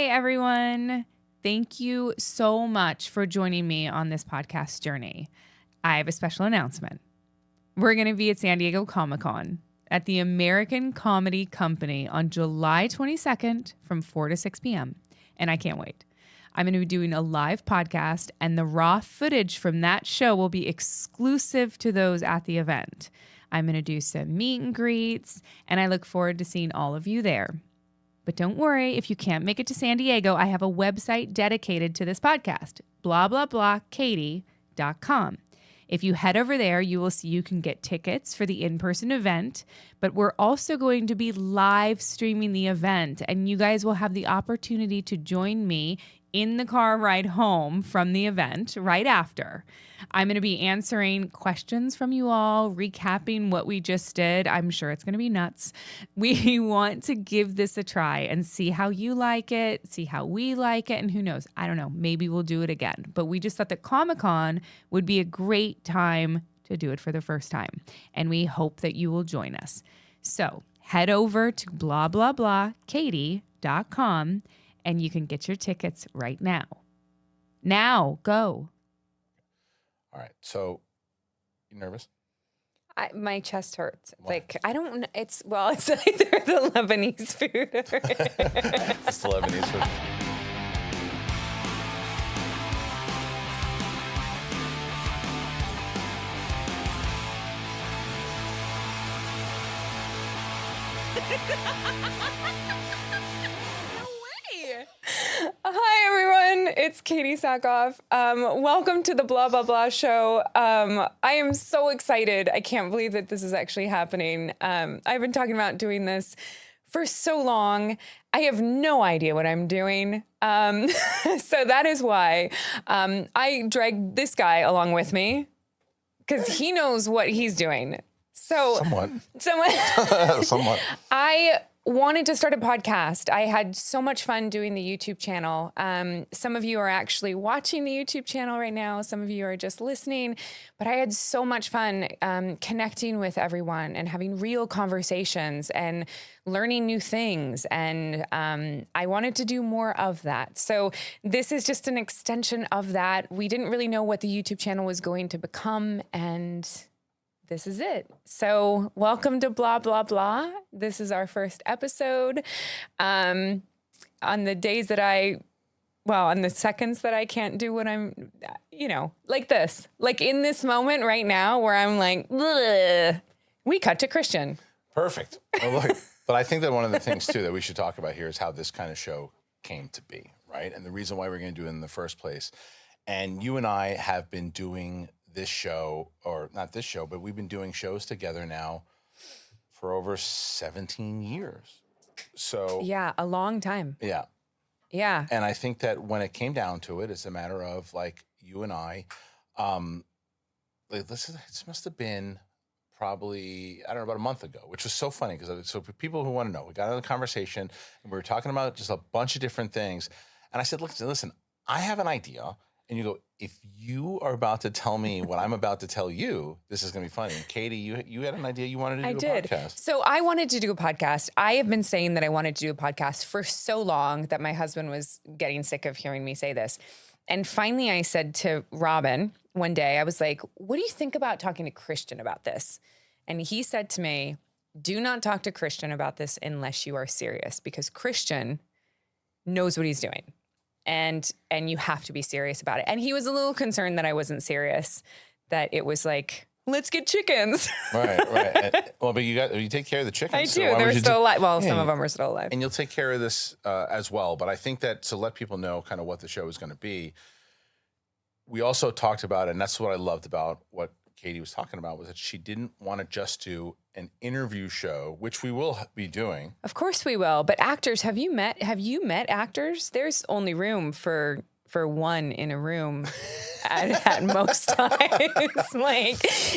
Hey, everyone. Thank you so much for joining me on this podcast journey. I have a special announcement. We're going to be at San Diego Comic-Con at the American Comedy Company on July 22nd from 4 to 6 p.m. And I can't wait. I'm going to be doing a live podcast, and the raw footage from that show will be exclusive to those at the event. I'm going to do some meet and greets, and I look forward to seeing all of you there. But don't worry, if you can't make it to San Diego, I have a website dedicated to this podcast, BlahBlahBlahKatee.com. If you head over there, you will see you can get tickets for the in-person event, but we're also going to be live streaming the event, and you guys will have the opportunity to join me in the car ride home from the event right after. I'm going to be answering questions from you all, recapping what we just did. I'm sure it's going to be nuts. We want to give this a try and see how you like it, see how we like it, and who knows? I don't know. Maybe we'll do it again. But we just thought that Comic-Con would be a great time to do it for the first time, and we hope that you will join us. So head over to BlahBlahBlahKatee.com and you can get your tickets right now. Now, go. All right. So, you nervous? My chest hurts. Why? Like, I don't know. It's either the Lebanese food or It's the Lebanese food. Hi, everyone. It's Katee Sackhoff. Welcome to the Blah, Blah, Blah show. I am so excited. I can't believe that this is actually happening. I've been talking about doing this for so long. I have no idea what I'm doing. So that is why I dragged this guy along with me because he knows what he's doing. So Somewhat. Somewhat. I wanted to start a podcast. I had so much fun doing the YouTube channel. Some of you are actually watching the YouTube channel right now. Some of you are just listening. But I had so much fun connecting with everyone and having real conversations and learning new things. And I wanted to do more of that. So this is just an extension of that. We didn't really know what the YouTube channel was going to become, and this is it. So welcome to Blah, Blah, Blah. This is our first episode. On the days that on the seconds that I can't do what I'm, like this. Like in this moment right now where I'm like, ugh, we cut to Kristian. Perfect. Well, look, but I think that one of the things, too, that we should talk about here is how this kind of show came to be, right? And the reason why we're going to do it in the first place. And you and I have been doing this show, or not this show, but we've been doing shows together now for over 17 years. So yeah, a long time. Yeah. Yeah. And I think that when it came down to it, it's a matter of like you and I, this must have been probably, I don't know, about a month ago, which was so funny because so for people who want to know, we got into the conversation and we were talking about just a bunch of different things. And I said, listen, I have an idea. And you go, if you are about to tell me what I'm about to tell you, this is going to be funny. And Katee, you had an idea you wanted to do a podcast. So I wanted to do a podcast. I have been saying that I wanted to do a podcast for so long that my husband was getting sick of hearing me say this. And finally I said to Robin one day, I was like, what do you think about talking to Kristian about this? And he said to me, do not talk to Kristian about this unless you are serious, because Kristian knows what he's doing. And you have to be serious about it. And he was a little concerned that I wasn't serious, that it was like, let's get chickens. Right. Well, but you take care of the chickens. I do. They're still alive. Well, some of them are still alive. And you'll take care of this as well. But I think that to let people know kind of what the show is going to be, we also talked about, and that's what I loved about what Katee was talking about, was that she didn't want to just do an interview show, which we will be doing. Of course we will. But actors, have you met actors? There's only room for for one in a room at most times.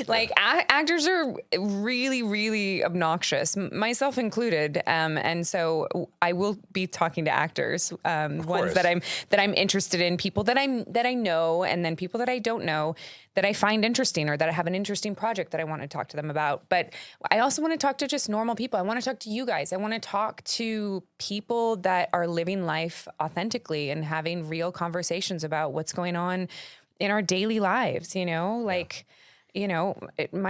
Actors are really, really obnoxious, myself included. And so I will be talking to actors, ones that I'm interested in, people that I know, and then people that I don't know that I find interesting, or that I have an interesting project that I want to talk to them about. But I also want to talk to just normal people. I want to talk to you guys. I want to talk to people that are living life authentically and having real conversations about what's going on in our daily lives, my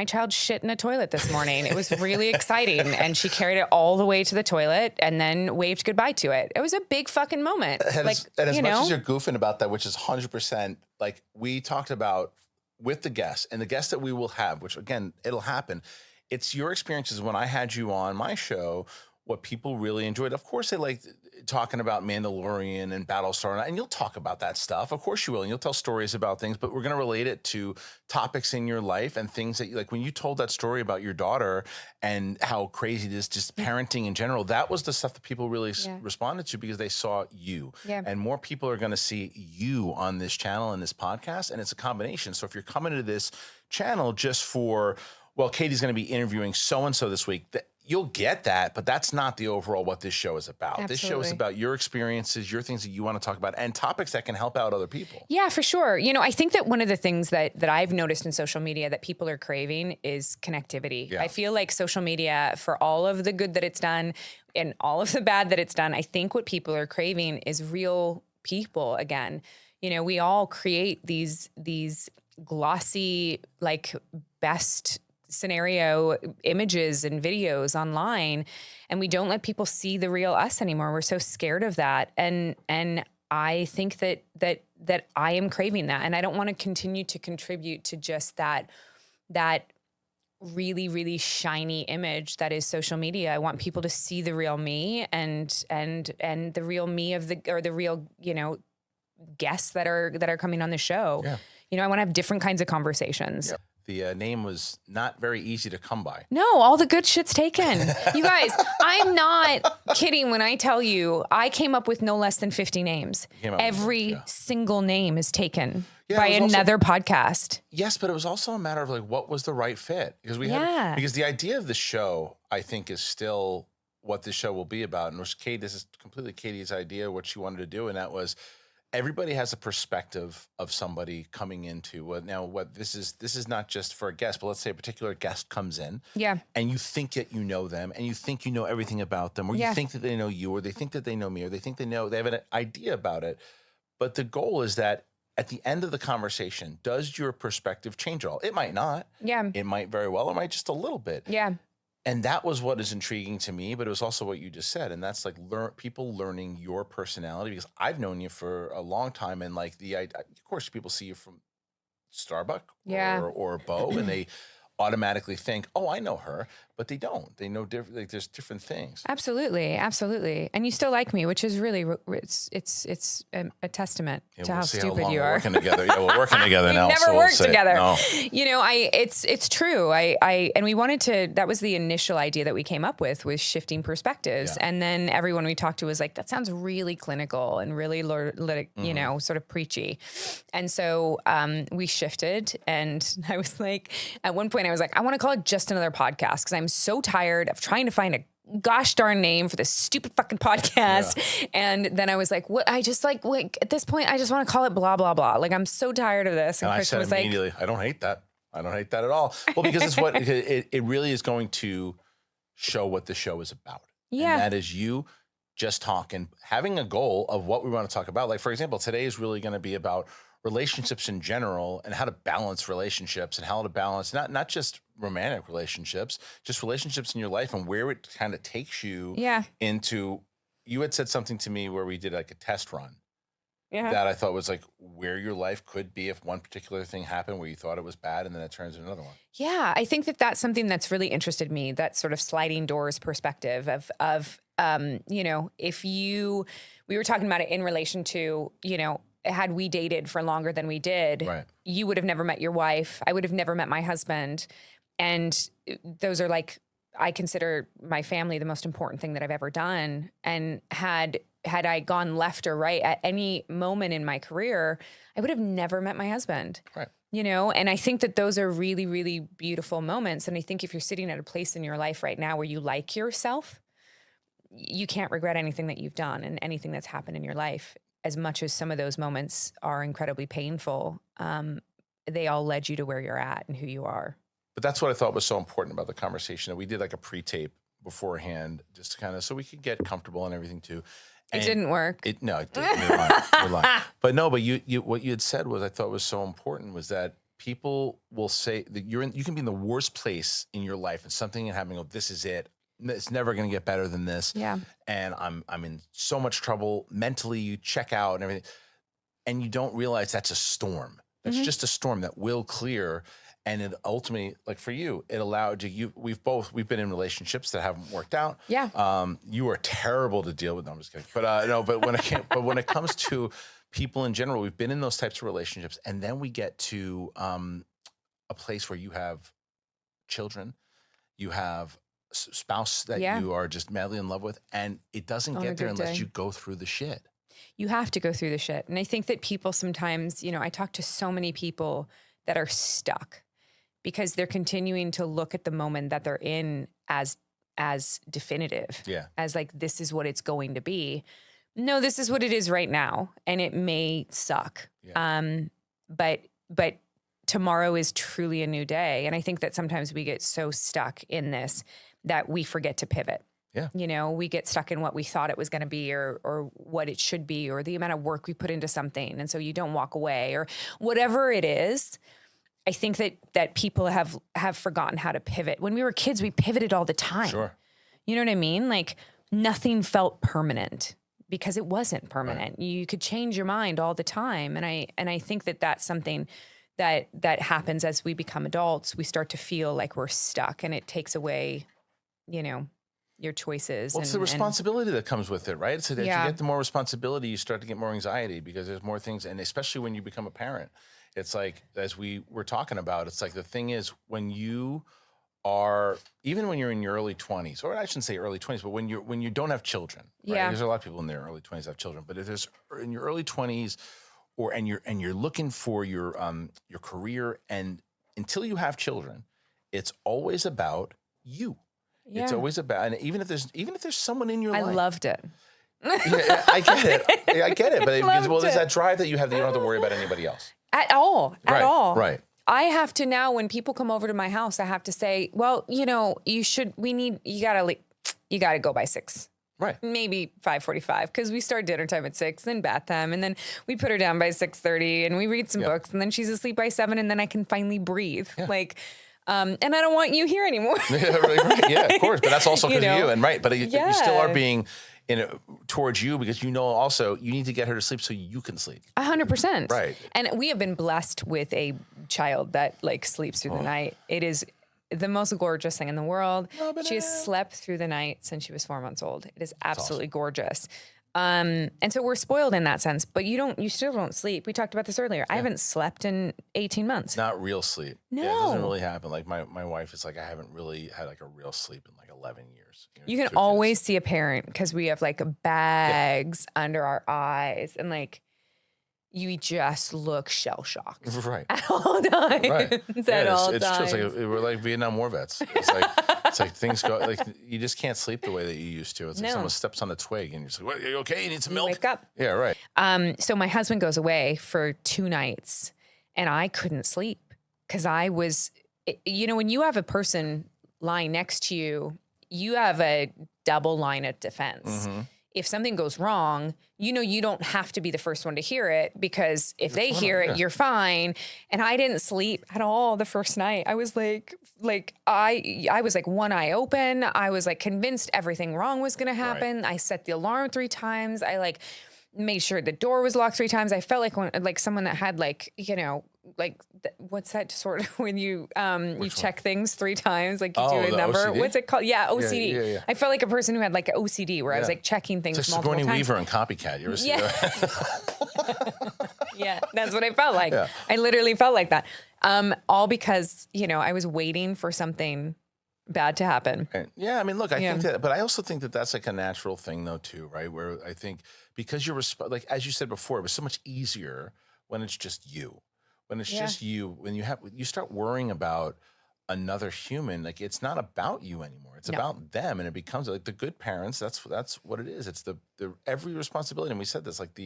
child shit in a toilet this morning. It was really exciting. And she carried it all the way to the toilet and then waved goodbye to it. It was a big fucking moment. And as much as you're goofing about that, which is 100%, like we talked about with the guests and the guests that we will have, which again, it'll happen. It's your experiences when I had you on my show, what people really enjoyed. Of course, they like talking about Mandalorian and Battlestar, and you'll talk about that stuff. Of course you will, and you'll tell stories about things, but we're going to relate it to topics in your life and things that you like. When you told that story about your daughter and how crazy it is, just parenting in general, that was the stuff that people really responded to because they saw you. Yeah. And more people are going to see you on this channel and this podcast, and it's a combination. So if you're coming to this channel just for, well, Katie's going to be interviewing so-and-so this week, you'll get that, but that's not the overall what this show is about. Absolutely. This show is about your experiences, your things that you want to talk about, and topics that can help out other people. Yeah, for sure. I think that one of the things that I've noticed in social media that people are craving is connectivity. Yeah. I feel like social media, for all of the good that it's done and all of the bad that it's done, I think what people are craving is real people again. We all create these glossy, like, best scenario images and videos online, and we don't let people see the real us anymore. We're so scared of that. And I think that I am craving that. And I don't want to continue to contribute to just that really, really shiny image that is social media. I want people to see the real me and the real me the real, guests that are coming on the show. Yeah. I want to have different kinds of conversations. Yeah. The name was not very easy to come by. No, all the good shit's taken. You guys, I'm not kidding when I tell you I came up with no less than 50 names. Every single name is taken by another podcast. Yes, but it was also a matter of like, what was the right fit? Because because the idea of the show, I think, is still what this show will be about. And this is completely Katie's idea, what she wanted to do. And that was, everybody has a perspective of somebody coming into what this is not just for a guest, but let's say a particular guest comes in, and you think that you know them, and you think you know everything about them, or you think that they know you, or they think that they know me, or they think they have an idea about it. But the goal is that at the end of the conversation, does your perspective change at all? It might not. Yeah. It might very well. It might just a little bit. Yeah. And that was what is intriguing to me, but it was also what you just said. And that's like people learning your personality, because I've known you for a long time. And like of course, people see you from Starbucks or Bo, and they automatically think, oh, I know her, but they don't. They know different. Like, there's different things. Absolutely, absolutely. And you still like me, which is really it's a testament to how stupid you are. We're working together. Yeah, we're working together now. We never worked together. No. It's true. And we wanted to. That was the initial idea that we came up with, was shifting perspectives. Yeah. And then everyone we talked to was like, that sounds really clinical and really sort of preachy. And so we shifted, and I was like, at one point I was like, I want to call it Just Another Podcast, because I'm so tired of trying to find a gosh darn name for this stupid fucking podcast. Yeah. And then I was like, what? I just like at this point, I just want to call it blah, blah, blah. Like, I'm so tired of this. And Kristian was immediately, I don't hate that. I don't hate that at all. Well, because it's what it really is going to show what the show is about. Yeah. And that is you just talking, having a goal of what we want to talk about. Like, for example, today is really going to be about relationships in general, and how to balance relationships, and how to balance not just romantic relationships, just relationships in your life, and where it kind of takes you into. You had said something to me where we did like a test run that I thought was like where your life could be if one particular thing happened where you thought it was bad, and then it turns into another one. Yeah, I think that's something that's really interested me, that sort of sliding doors perspective of if we were talking about it in relation to, had we dated for longer than we did, you would have never met your wife. I would have never met my husband. And those are like I consider my family the most important thing that I've ever done. And had I gone left or right at any moment in my career, I would have never met my husband. Right. You know, and I think that those are really, really beautiful moments. And I think if you're sitting at a place in your life right now where you like yourself, you can't regret anything that you've done and anything that's happened in your life. As much as some of those moments are incredibly painful, they all led you to where you're at and who you are. But that's what I thought was so important about the conversation. That we did like a pre-tape beforehand, just to kind of so we could get comfortable and everything too. And it didn't work. No, it didn't. You're lying. But no, but you what you had said was I thought was so important was that people will say that you can be in the worst place in your life and something can happen. Go, this is it. It's never going to get better than this. Yeah. And I'm in so much trouble mentally. You check out and everything, and you don't realize that's a storm. That's just a storm that will clear. And it ultimately, like for you, it allowed you. We've been in relationships that haven't worked out. Yeah. You are terrible to deal with. No, I'm just kidding. But no. But when it comes to people in general, we've been in those types of relationships, and then we get to a place where you have children, you have a spouse that you are just madly in love with, and it doesn't get there unless you go through the shit. You have to go through the shit, and I think that people sometimes, I talk to so many people that are stuck, because they're continuing to look at the moment that they're in as definitive, as like, this is what it's going to be. No, this is what it is right now. And it may suck. Yeah. But tomorrow is truly a new day. And I think that sometimes we get so stuck in this that we forget to pivot. Yeah. We get stuck in what we thought it was going to be or what it should be, or the amount of work we put into something. And so you don't walk away or whatever it is. I think that people have forgotten how to pivot. When we were kids, we pivoted all the time. Sure. You know what I mean? Like nothing felt permanent because it wasn't permanent. Right. You could change your mind all the time. And I think that that's something that happens as we become adults. We start to feel like we're stuck, and it takes away, your choices. Well, it's the responsibility that comes with it, right? So that you get the more responsibility, you start to get more anxiety because there's more things. And especially when you become a parent, it's like, as we were talking about, it's like the thing is when you are, even when you're in your early 20s, or I shouldn't say early 20s, but when you don't have children, right? There's a lot of people in their early 20s that have children, but if there's in your early 20s and you're looking for your career, and until you have children, it's always about you. Yeah. It's always about, and even if there's someone in your life. I loved it. Yeah, I get it. I get it. But there's that drive that you have that you don't have to worry about anybody else. At all. Right. I have to now, when people come over to my house, I have to say, well, you gotta go by 6. Right. Maybe 5:45, because we start dinner time at 6, then bath time, and then we put her down by 6:30, and we read some books, and then she's asleep by 7, and then I can finally breathe. Yeah. And I don't want you here anymore. Right. Yeah, of course. But that's also because of you. And but you still are being towards you, because also you need to get her to sleep so you can sleep. 100%. Right. And we have been blessed with a child that sleeps through the night. It is the most gorgeous thing in the world. She has slept through the night since she was 4 months old. It is absolutely gorgeous. And so we're spoiled in that sense, but you still don't sleep. We talked about this earlier. I haven't slept in 18 months. Not real sleep. No. Yeah, it doesn't really happen. Like my wife is like, I haven't really had a real sleep in 11 years. You can always see a parent because we have bags under our eyes, and you just look shell shocked. Right. At all times. Right. It's true. It's like we're like Vietnam War vets. It's like things go, you just can't sleep the way that you used to. It's like someone steps on a twig and you're just like, what, are you okay? You need some milk? Wake up. Yeah, right. So my husband goes away for 2 nights, and I couldn't sleep because I was, when you have a person lying next to you, you have a double line of defense. Mm-hmm. If something goes wrong, you don't have to be the first one to hear it, because if they hear it, you're fine. And I didn't sleep at all the first night. I was I was one eye open. I was convinced everything wrong was going to happen. Right. I set the alarm 3 times. I made sure the door was locked 3 times. I felt like someone that had what's that sort of when you check things 3 times, you do a number. OCD? What's it called? Yeah, OCD. Yeah. I felt like a person who had an OCD where I was checking things it's like multiple Sigourney times. Weaver and Copycat. You ever see that? Yeah, that's what I felt like. Yeah. I literally felt like that. All because, I was waiting for something bad to happen. Right. Yeah, I mean, look, I think that, but I also think that that's like a natural thing, though, too, right? Where I think because you're like as you said before, it was so much easier when it's just you. When it's just you, when you start worrying about another human, like it's not about you anymore. It's about them, and it becomes like the good parents. That's what it is. It's the every responsibility, and we said this like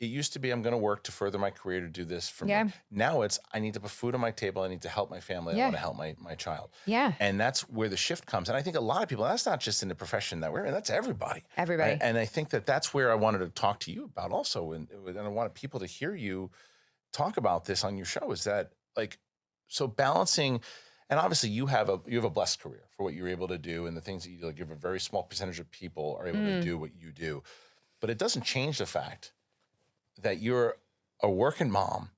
It used to be I'm going to work to further my career to do this for me. Now it's I need to put food on my table. I need to help my family. I want to help my child. Yeah. And that's where the shift comes. And I think a lot of people, that's not just in the profession that we're in, that's everybody. Everybody. And I think that that's where I wanted to talk to you about also. And I wanted people to hear you talk about this on your show is that like, so balancing, and obviously you have a blessed career for what you're able to do and the things that you do. Like you have a very small percentage of people are able to do what you do, but it doesn't change the fact that you're a working mom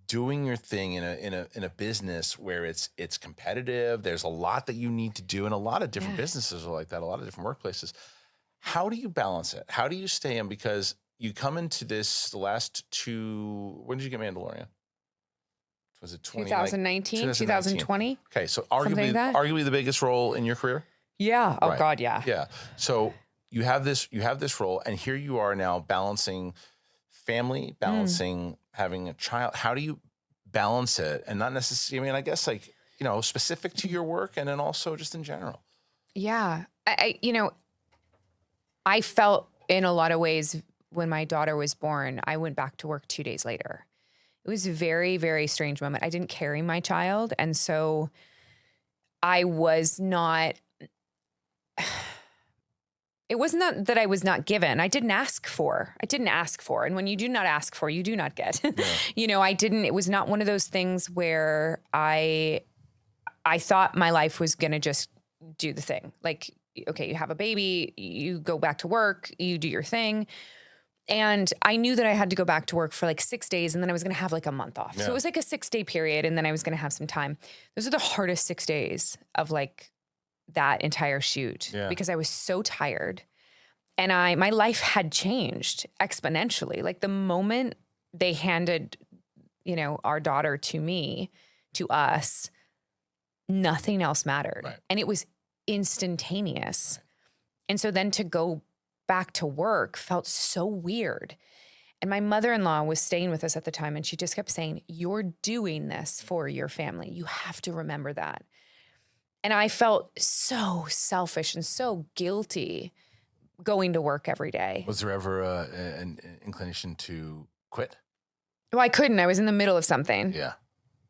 doing your thing in a business where it's competitive. There's a lot that you need to do, and a lot of different businesses are like that. A lot of different workplaces. How do you balance it? How do you stay in? Because you come into this the last two. When did you get Mandalorian? Was it 2019, 2020? Okay, so arguably the biggest role in your career. Yeah. Oh God, yeah. Yeah. So you have this role, and here you are now balancing family, balancing having a child. How do you balance it? And not necessarily, I mean, I guess like, specific to your work and then also just in general. Yeah. I felt in a lot of ways when my daughter was born, I went back to work 2 days later. It was a very, very strange moment. I didn't carry my child. And so I was not, it was not that I was not given. I didn't ask for. And when you do not ask for, you do not get. Yeah. It was not one of those things where I thought my life was going to just do the thing. Like, okay, you have a baby, you go back to work, you do your thing. And I knew that I had to go back to work for like 6 days and then I was going to have like a month off. Yeah. So it was like a 6-day period and then I was going to have some time. Those are the hardest 6 days of like that entire shoot because I was so tired and my life had changed exponentially. Like the moment they handed, our daughter to us, nothing else mattered. Right. And it was instantaneous. Right. And so then to go back to work felt so weird. And my mother-in-law was staying with us at the time and she just kept saying, "You're doing this for your family. You have to remember that." And I felt so selfish and so guilty going to work every day. Was there ever an inclination to quit? Well, I couldn't. I was in the middle of something. Yeah.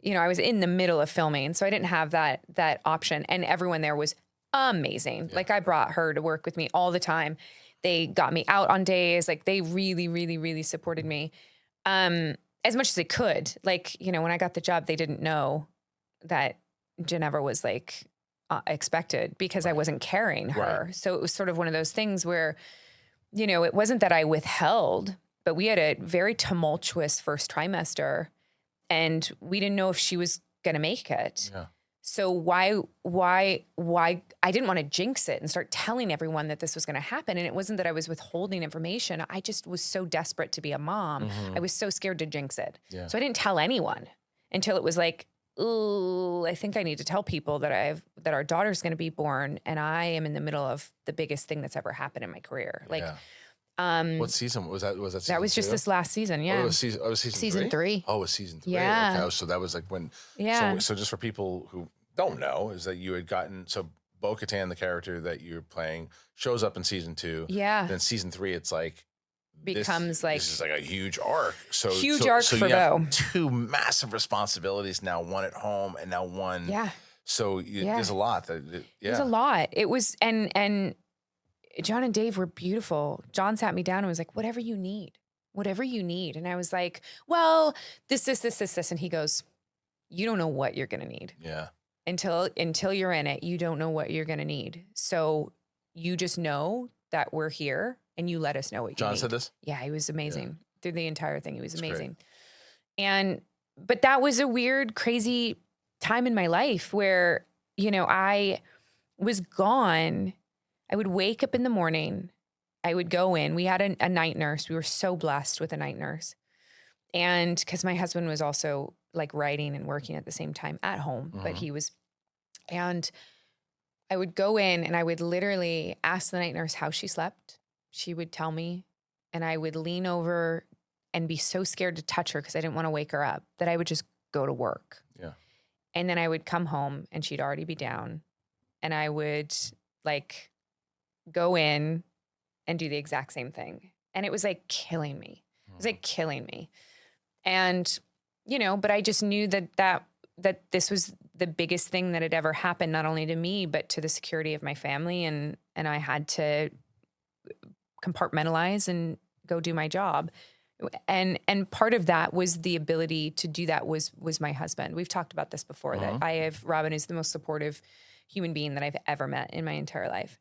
I was in the middle of filming, so I didn't have that option. And everyone there was amazing. Yeah. Like I brought her to work with me all the time. They got me out on days. Like they really, really, really supported me as much as they could. Like, when I got the job, they didn't know that Ginevra was like expected because I wasn't carrying her. Right. So it was sort of one of those things where, it wasn't that I withheld, but we had a very tumultuous first trimester and we didn't know if she was going to make it. Yeah. So why I didn't want to jinx it and start telling everyone that this was going to happen. And it wasn't that I was withholding information. I just was so desperate to be a mom. Mm-hmm. I was so scared to jinx it. Yeah. So I didn't tell anyone until it was like, ooh, I think I need to tell people that our daughter's going to be born. And I am in the middle of the biggest thing that's ever happened in my career. Like, what season was that? Was that season that was just 2? This last season? Yeah. Oh, it was season 3? Oh, it was season 3. Yeah. Okay. So that was like when, so just for people who don't know is that you had gotten, so Bo Katan, the character that you're playing, shows up in season 2. Yeah. Then season 3, it's like, becomes this is like a huge arc. So arc so for you have Bo. 2 massive responsibilities now, one at home and now one. Yeah. So there's a lot. There's a lot. It was, and John and Dave were beautiful. John sat me down and was like, whatever you need. And I was like, well, this. And he goes, you don't know what you're going to need. Yeah. Until you're in it, you don't know what you're going to need. So you just know that we're here and you let us know what you need. John said this? Yeah, he was amazing. Through the entire thing, he was amazing. But that was a weird, crazy time in my life where, I was gone. I would wake up in the morning. I would go in. We had a night nurse. We were so blessed with a night nurse. And because my husband was also like writing and working at the same time at home, but he was, and I would go in and I would literally ask the night nurse how she slept. She would tell me, and I would lean over and be so scared to touch her because I didn't want to wake her up that I would just go to work. Yeah. And then I would come home and she'd already be down, and I would like go in and do the exact same thing. And it was like killing me. It was like killing me. And, you know, but I just knew that this was the biggest thing that had ever happened, not only to me, but to the security of my family. And I had to compartmentalize and go do my job. And part of that was the ability to do that was my husband. We've talked about this before, that Robin is the most supportive human being that I've ever met in my entire life.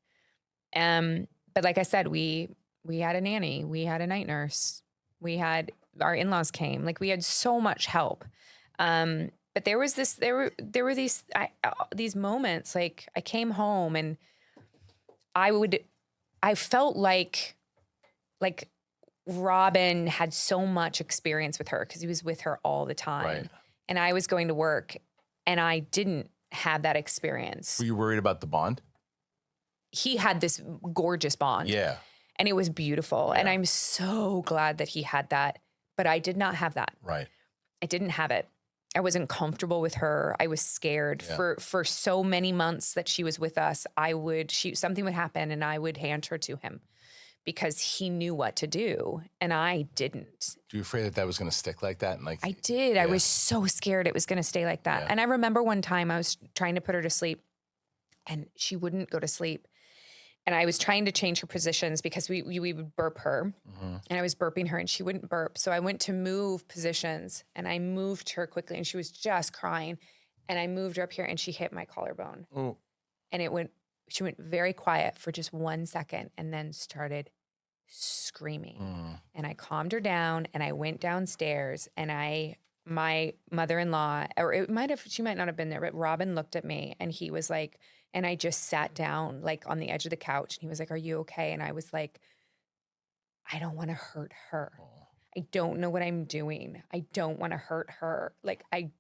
But like I said, we had a nanny, we had a night nurse, we had our in-laws came, like we had so much help. But there was there were these moments, like I came home and I felt like Robin had so much experience with her because he was with her all the time. Right. And I was going to work and I didn't have that experience. Were you worried about the bond? He had this gorgeous bond. Yeah. And it was beautiful. Yeah. And I'm so glad that he had that. But I did not have that. Right. I didn't have it. I wasn't comfortable with her. I was scared for so many months that she was with us. Something would happen and I would hand her to him because he knew what to do and I didn't. Were you afraid that was going to stick like that? And like, I did. Yeah. I was so scared it was going to stay like that. Yeah. And I remember one time I was trying to put her to sleep and she wouldn't go to sleep. And I was trying to change her positions because we would burp her and I was burping her and she wouldn't burp. So I went to move positions and I moved her quickly and she was just crying and I moved her up here and she hit my collarbone. Oh. And she went very quiet for just 1 second and then started screaming. And I calmed her down and I went downstairs and my mother-in-law, or she might not have been there, but Robin looked at me and he was like, and I just sat down like on the edge of the couch and he was like, "Are you okay?" And I was like, "I don't want to hurt her. I don't know what I'm doing. I don't want to hurt her. Like, I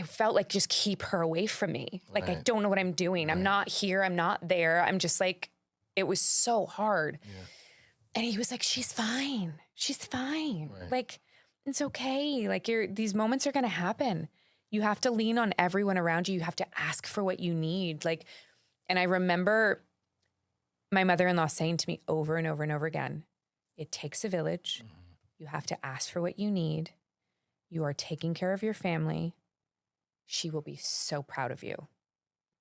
felt like just keep her away from me. Like, I don't know what I'm doing. I'm not here. I'm not there. I'm just like, it was so hard." Yeah. And he was like, "She's fine. She's fine. Right. Like, it's okay. Like these moments are going to happen. You have to lean on everyone around you. You have to ask for what you need." Like, and I remember my mother-in-law saying to me over and over and over again, "It takes a village. You have to ask for what you need. You are taking care of your family. She will be so proud of you.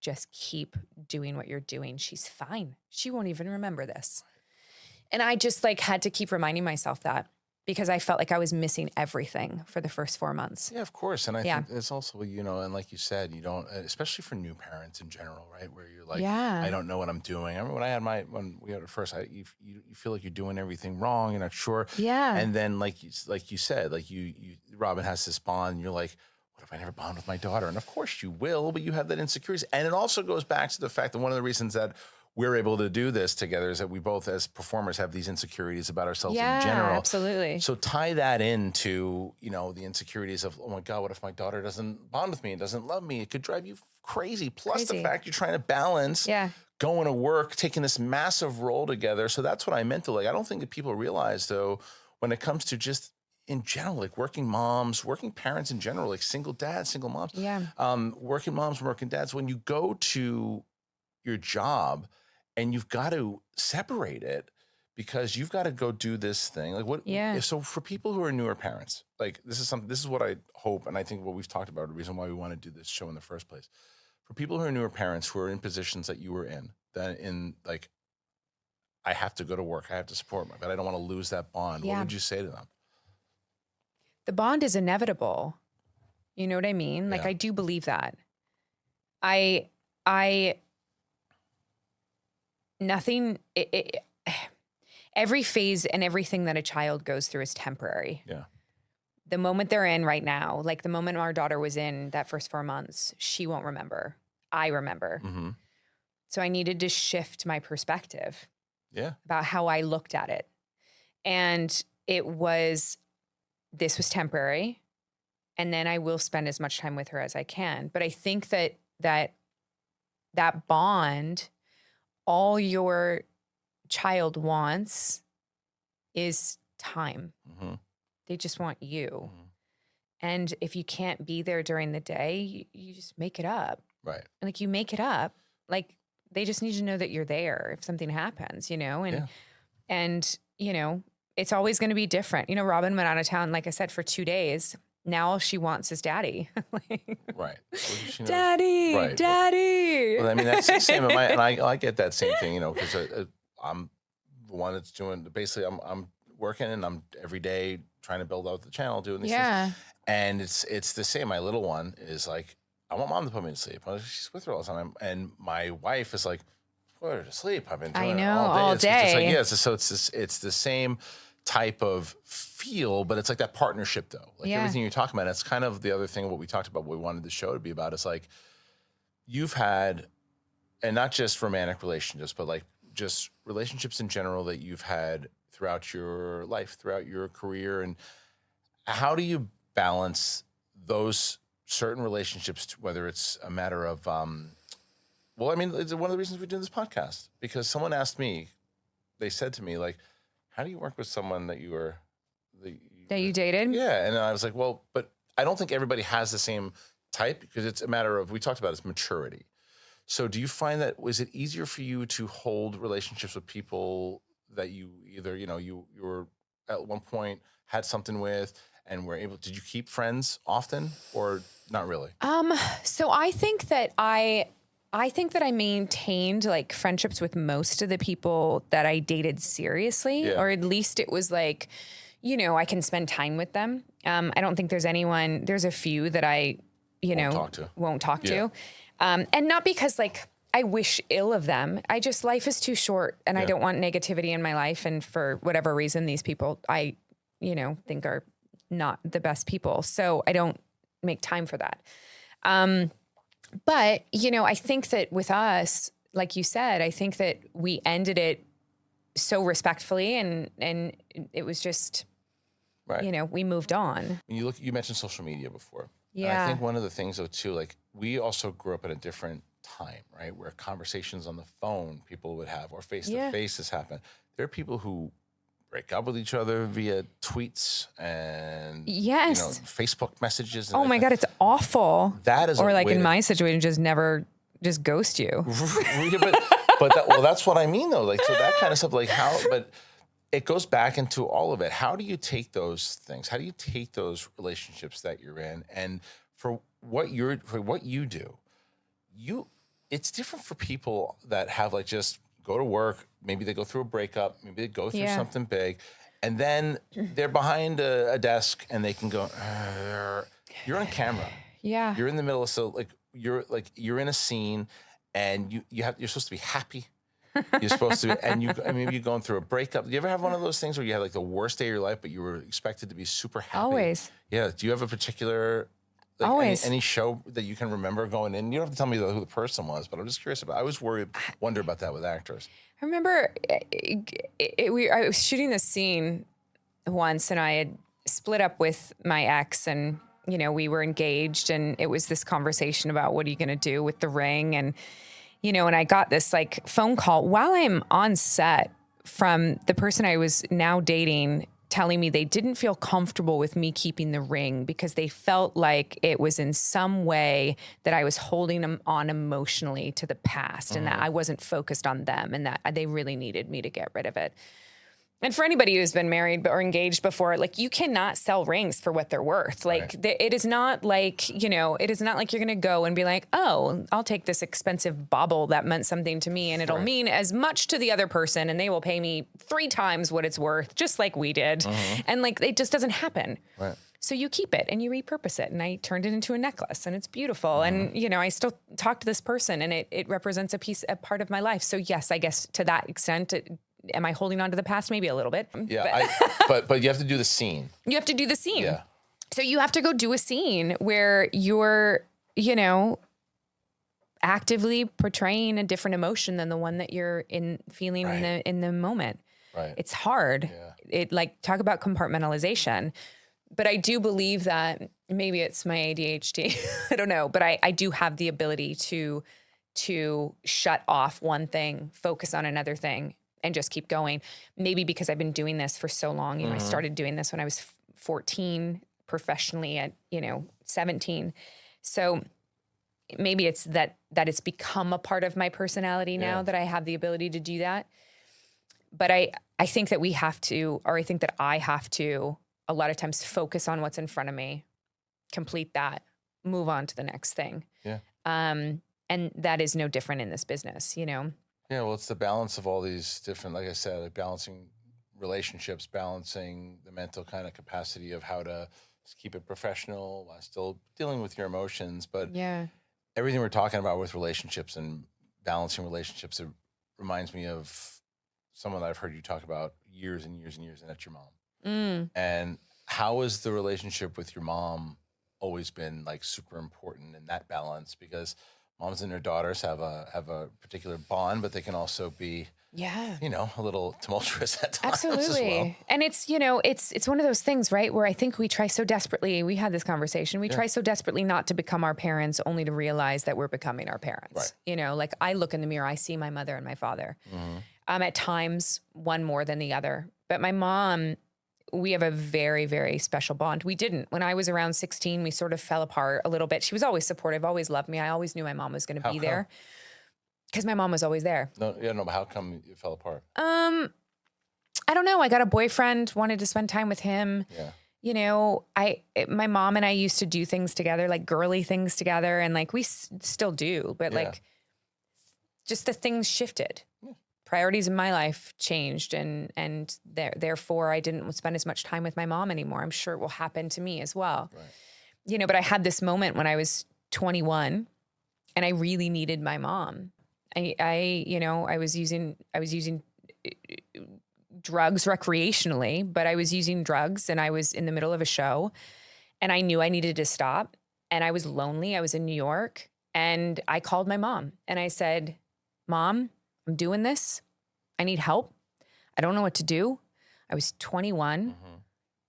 Just keep doing what you're doing. She's fine. She won't even remember this." And I just like had to keep reminding myself that because I felt like I was missing everything for the first 4 months. Yeah, of course. And I think it's also, you know, and like you said, you don't, especially for new parents in general, right? Where you're like, I don't know what I'm doing. I remember when we had it first, you feel like you're doing everything wrong. You're not sure. Yeah. And then like you said, like Robin has this bond and you're like, what if I never bond with my daughter? And of course you will, but you have that insecurity. And it also goes back to the fact that one of the reasons that we're able to do this together is that we both as performers have these insecurities about ourselves in general. Yeah, absolutely. So tie that into, you know, the insecurities of, oh my God, what if my daughter doesn't bond with me and doesn't love me? It could drive you crazy. Plus the fact you're trying to balance going to work, taking this massive role together. So that's what I meant to like. I don't think that people realize though, when it comes to just in general, like working moms, working parents in general, like single dads, single moms, working moms, working dads, when you go to your job, and you've got to separate it because you've got to go do this thing. Like what? Yeah. So for people who are newer parents, like this is what I hope. And I think what we've talked about, the reason why we want to do this show in the first place, for people who are newer parents who are in positions that you were in, that in like, I have to go to work. I have to support my, but I don't want to lose that bond. Yeah. What would you say to them? The bond is inevitable. You know what I mean? Like, I do believe that. Every phase and everything that a child goes through is temporary. Yeah. The moment they're in right now, like the moment our daughter was in that first 4 months, she won't remember. I remember. Mm-hmm. So I needed to shift my perspective about how I looked at it. And this was temporary. And then I will spend as much time with her as I can. But I think that that bond, all your child wants is time. Mm-hmm. They just want you. Mm-hmm. And if you can't be there during the day, you just make it up. Right. Like you make it up. Like they just need to know that you're there if something happens, you know? And you know, it's always going to be different. You know, Robin went out of town, like I said, for 2 days. Now all she wants is daddy. Right. Daddy, right. Daddy. Well, I mean, that's the same. And I get that same thing, you know, because I'm the one that's doing, basically I'm working and I'm every day trying to build out the channel, doing these things. And it's the same. My little one is like, I want mom to put me to sleep. She's with her all the time. And my wife is like, put her to sleep. I've been doing it all day. It's like, yeah, so it's the same type of feel, but it's like that partnership though. Like everything you're talking about, it's kind of the other thing, what we talked about, what we wanted the show to be about. It's like you've had, and not just romantic relationships, but like just relationships in general that you've had throughout your life, throughout your career. And how do you balance those certain relationships, whether it's a matter of, well, I mean, it's one of the reasons we do this podcast, because someone asked me, they said to me, like, how do you work with someone that you dated? Yeah. And I was like, well, but I don't think everybody has the same type, because it's a matter of, we talked about it's maturity. So do you find that, was it easier for you to hold relationships with people that you either, you know, you were at one point had something with and were able, did you keep friends often or not really? So I think that I maintained like friendships with most of the people that I dated seriously, or at least it was like, you know, I can spend time with them. I don't think there's a few that I, won't talk to. And not because like I wish ill of them. Life is too short and I don't want negativity in my life. And for whatever reason, these people I, think are not the best people. So I don't make time for that. But, I think that with us, like you said, I think that we ended it so respectfully and it was just, we moved on. When you mentioned social media before. Yeah. And I think one of the things though too, like we also grew up at a different time, right? Where conversations on the phone people would have or face to face has happened. There are people who break up with each other via tweets and Facebook messages. And oh my God, it's awful. That is, or like in my situation, just ghost you. But that's what I mean though. Like, so that kind of stuff, like but it goes back into all of it. How do you take those things? How do you take those relationships that you're in, and for what you do, it's different for people that have like just go to work. Maybe they go through a breakup. Maybe they go through something big, and then they're behind a desk and they can go. You're on camera. Yeah. You're in the middle of you're in a scene, and you're supposed to be happy. You're supposed to, and maybe you're going through a breakup. Do you ever have one of those things where you had like the worst day of your life, but you were expected to be super happy? Always. Yeah. Do you have a particular? Like always. Any show that you can remember going in? You don't have to tell me who the person was, but I'm just curious about. I always wonder about that with actors. I remember I was shooting this scene once, and I had split up with my ex, and we were engaged, and it was this conversation about what are you going to do with the ring, and and I got this like phone call while I'm on set from the person I was now dating, telling me they didn't feel comfortable with me keeping the ring because they felt like it was in some way that I was holding them on emotionally to the past and that I wasn't focused on them and that they really needed me to get rid of it. And for anybody who's been married or engaged before, like you cannot sell rings for what they're worth. Like it is not like, it is not like you're going to go and be like, oh, I'll take this expensive bauble that meant something to me and it'll mean as much to the other person and they will pay me 3 times what it's worth, just like we did. And like, it just doesn't happen. Right. So you keep it and you repurpose it. And I turned it into a necklace and it's beautiful. And, I still talk to this person and it represents a part of my life. So yes, I guess to that extent, am I holding on to the past? Maybe a little bit. Yeah, but you have to do the scene. You have to do the scene. Yeah. So you have to go do a scene where you're, actively portraying a different emotion than the one that you're feeling in the moment. Right. It's hard. Yeah. It talk about compartmentalization. But I do believe that maybe it's my ADHD. I don't know. But I do have the ability to shut off one thing, focus on another thing, and just keep going. Maybe because I've been doing this for so long. You know, I started doing this when I was 14, professionally at, 17. So maybe it's that it's become a part of my personality now that I have the ability to do that. But I think that we have to, or I think that I have to, a lot of times focus on what's in front of me, complete that, move on to the next thing. Yeah. And that is no different in this business, Yeah, well, it's the balance of all these different, like I said, like balancing relationships, balancing the mental kind of capacity of how to keep it professional while still dealing with your emotions. But everything we're talking about with relationships and balancing relationships, it reminds me of someone that I've heard you talk about years and years and years, and that's your mom. And how has the relationship with your mom always been like super important in that balance? Because moms and their daughters have a particular bond, but they can also be, a little tumultuous at times. Absolutely. As well. And it's, it's one of those things, right, where I think we try so desperately, we had this conversation, we try so desperately not to become our parents, only to realize that we're becoming our parents. Right. Like I look in the mirror, I see my mother and my father. At times, one more than the other. But my mom, we have a very, very special bond. We didn't. When I was around 16, we sort of fell apart a little bit. She was always supportive, always loved me. I always knew my mom was going to be there because my mom was always there. No, but how come you fell apart? I don't know. I got a boyfriend, wanted to spend time with him. Yeah. My mom and I used to do things together, like girly things together. And like, we still do, but like just the things shifted. Yeah. Priorities in my life changed, and therefore I didn't spend as much time with my mom anymore. I'm sure it will happen to me as well. Right. But I had this moment when I was 21 and I really needed my mom. I was using drugs recreationally, but I was using drugs and I was in the middle of a show and I knew I needed to stop, and I was lonely. I was in New York and I called my mom and I said, "Mom, I'm doing this. I need help. I don't know what to do." I was 21.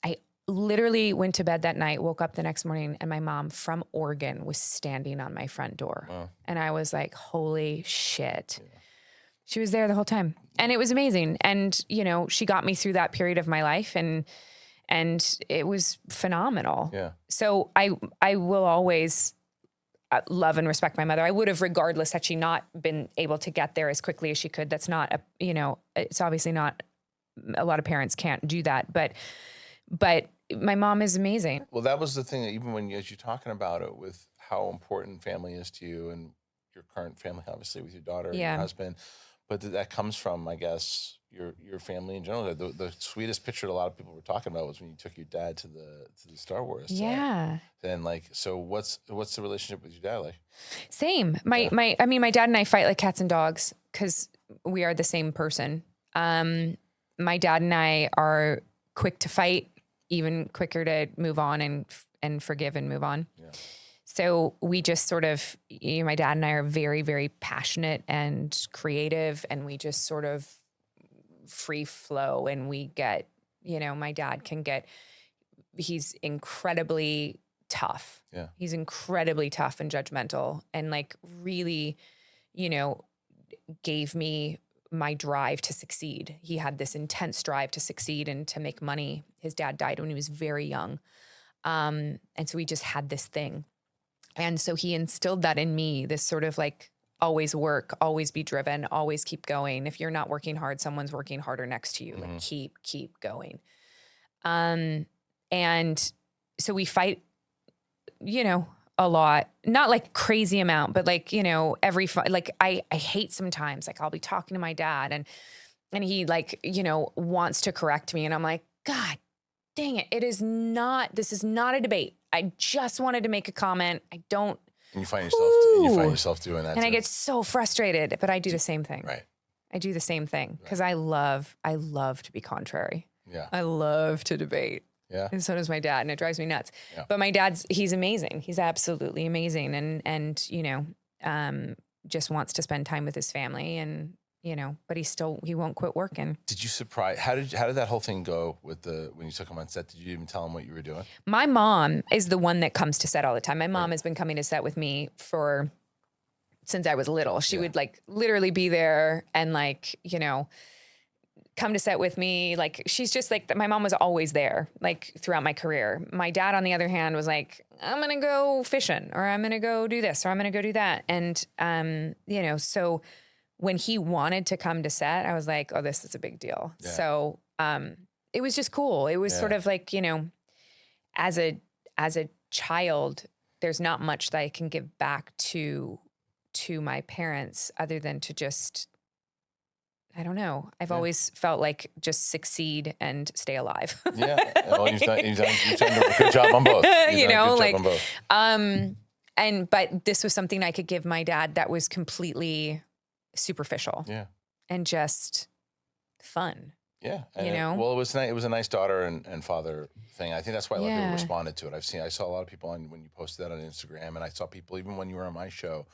I literally went to bed that night, woke up the next morning, and my mom from Oregon was standing on my front door. Wow. And I was like, holy shit. Yeah. She was there the whole time. And it was amazing. And, she got me through that period of my life, and it was phenomenal. Yeah. So I will always love and respect my mother. I would have, regardless, had she not been able to get there as quickly as she could. That's not it's obviously not, a lot of parents can't do that, but my mom is amazing. Well, that was the thing that even as you're talking about it, with how important family is to you and your current family, obviously with your daughter and your husband, but that comes from, I guess, your family in general. The sweetest picture that a lot of people were talking about was when you took your dad to the Star Wars. Yeah. And so what's the relationship with your dad like? Same. My dad and I fight like cats and dogs because we are the same person. My dad and I are quick to fight, even quicker to move on and forgive and move on. Yeah. So we just sort of, my dad and I are very, very passionate and creative, and we just sort of free flow, and we get, my dad he's incredibly tough. Yeah. He's incredibly tough and judgmental, and like really, gave me my drive to succeed. He had this intense drive to succeed and to make money. His dad died when he was very young. And so we just had this thing. And so he instilled that in me, this sort of like, always work, always be driven, always keep going. If you're not working hard, someone's working harder next to you. Like keep going. And so we fight, a lot, not like crazy amount, but like, I hate sometimes, like I'll be talking to my dad and he like, wants to correct me. And I'm like, God dang it. This is not a debate. I just wanted to make a comment. And you find yourself doing that. And too. I get so frustrated, but I do the same thing. Right. I do the same thing because I love to be contrary. Yeah. I love to debate. Yeah. And so does my dad, and it drives me nuts. Yeah. But my he's amazing. He's absolutely amazing. And just wants to spend time with his family. And, but he won't quit working. Did you surprise? How did that whole thing go when you took him on set? Did you even tell him what you were doing? My mom is the one that comes to set all the time. My mom has been coming to set with me since I was little. She would like literally be there and like, come to set with me. Like, she's just like, my mom was always there, like throughout my career. My dad, on the other hand, was like, I'm going to go fishing, or I'm going to go do this, or I'm going to go do that. And, so when he wanted to come to set, I was like, oh, this is a big deal. Yeah. So, it was just cool. It was sort of like, as a child, there's not much that I can give back to my parents other than to just, I don't know. I've always felt like just succeed and stay alive. Yeah. Well, you've done a good job on both. But this was something I could give my dad that was completely superficial. Yeah. And just fun. Yeah. And well, it was nice. It was a nice daughter and father thing. I think that's why a lot of people responded to it. I saw a lot of people when you posted that on Instagram, and I saw people, even when you were on my show,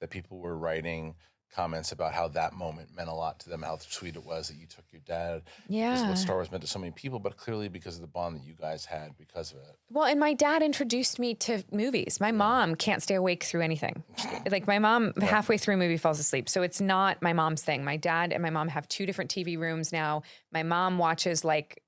that people were writing comments about how that moment meant a lot to them, how sweet it was that you took your dad. Yeah. This is what Star Wars meant to so many people, but clearly because of the bond that you guys had because of it. Well, and my dad introduced me to movies. My mom can't stay awake through anything. Like, my mom halfway through a movie falls asleep. So it's not my mom's thing. My dad and my mom have 2 different TV rooms now. My mom watches like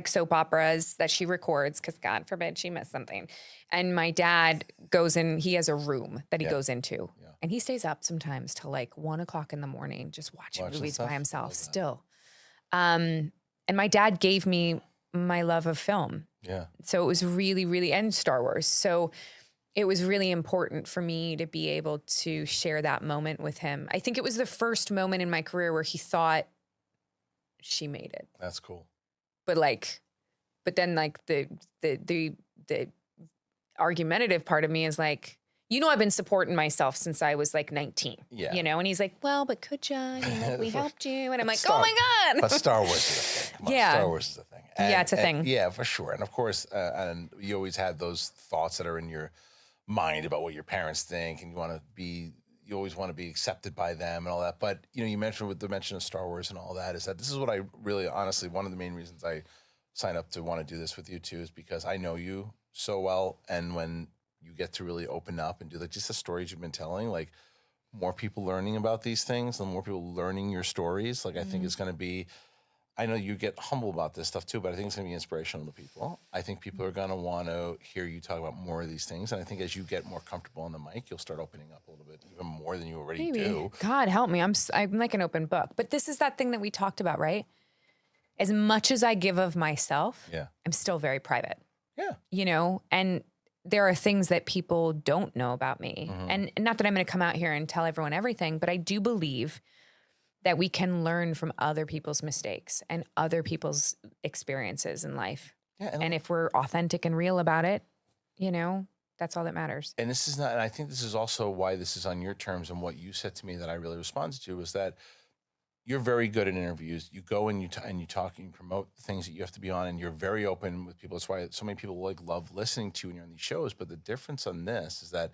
soap operas that she records because God forbid she missed something. And my dad goes in, he has a room that he goes into. Yeah. And he stays up sometimes till like 1 o'clock in the morning, just watching movies by himself still. And my dad gave me my love of film. Yeah. So it was really, really, and Star Wars. So it was really important for me to be able to share that moment with him. I think it was the first moment in my career where he thought, she made it. That's cool. But then the argumentative part of me is like, I've been supporting myself since I was like 19, and he's like, well, but could you, we helped you. And I'm like, oh my God. But Star Wars is a thing. Star Wars is a thing. It's a thing. Yeah, for sure. And of course, and you always have those thoughts that are in your mind about what your parents think, and you always want to be accepted by them and all that. But, you mentioned with the mention of Star Wars and all that, is that this is what I really, honestly, one of the main reasons I signed up to want to do this with you too, is because I know you so well. And when you get to really open up and do just the stories you've been telling, like more people learning about these things, the more people learning your stories, like I think it's going to be, I know you get humble about this stuff too, but I think it's going to be inspirational to people. I think people are going to want to hear you talk about more of these things. And I think as you get more comfortable on the mic, you'll start opening up a little bit, even more than you already do. God help me. I'm like an open book. But this is that thing that we talked about, right? As much as I give of myself, I'm still very private. Yeah. And there are things that people don't know about me. Mm-hmm. And not that I'm going to come out here and tell everyone everything, but I do believe that we can learn from other people's mistakes and other people's experiences in life. Yeah, and if we're authentic and real about it, that's all that matters. And this is not, and I think this is also why this is on your terms, and what you said to me that I really responded to was that you're very good at interviews. You go and you talk and you promote the things that you have to be on, and you're very open with people. That's why so many people love listening to you when you're on these shows. But the difference on this is that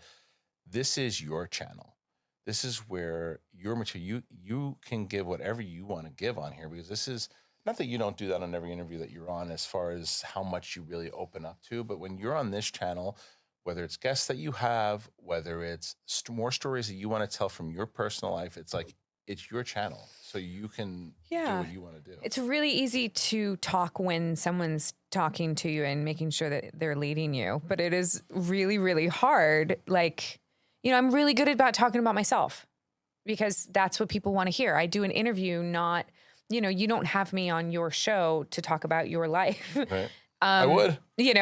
this is your channel. This is where your material, you can give whatever you want to give on here, because this is, not that you don't do that on every interview that you're on as far as how much you really open up to, but when you're on this channel, whether it's guests that you have, whether it's more stories that you want to tell from your personal life, it's like, it's your channel. So you can do what you want to do. It's really easy to talk when someone's talking to you and making sure that they're leading you, but it is really, really hard. Like, I'm really good about talking about myself because that's what people want to hear. I do an interview, not, you don't have me on your show to talk about your life. Right. I would. But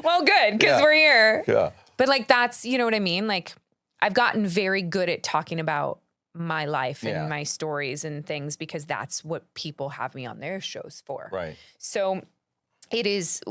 well, good, because we're here. Yeah. But that's, you know what I mean? Like, I've gotten very good at talking about my life and my stories and things because that's what people have me on their shows for. Right. So it is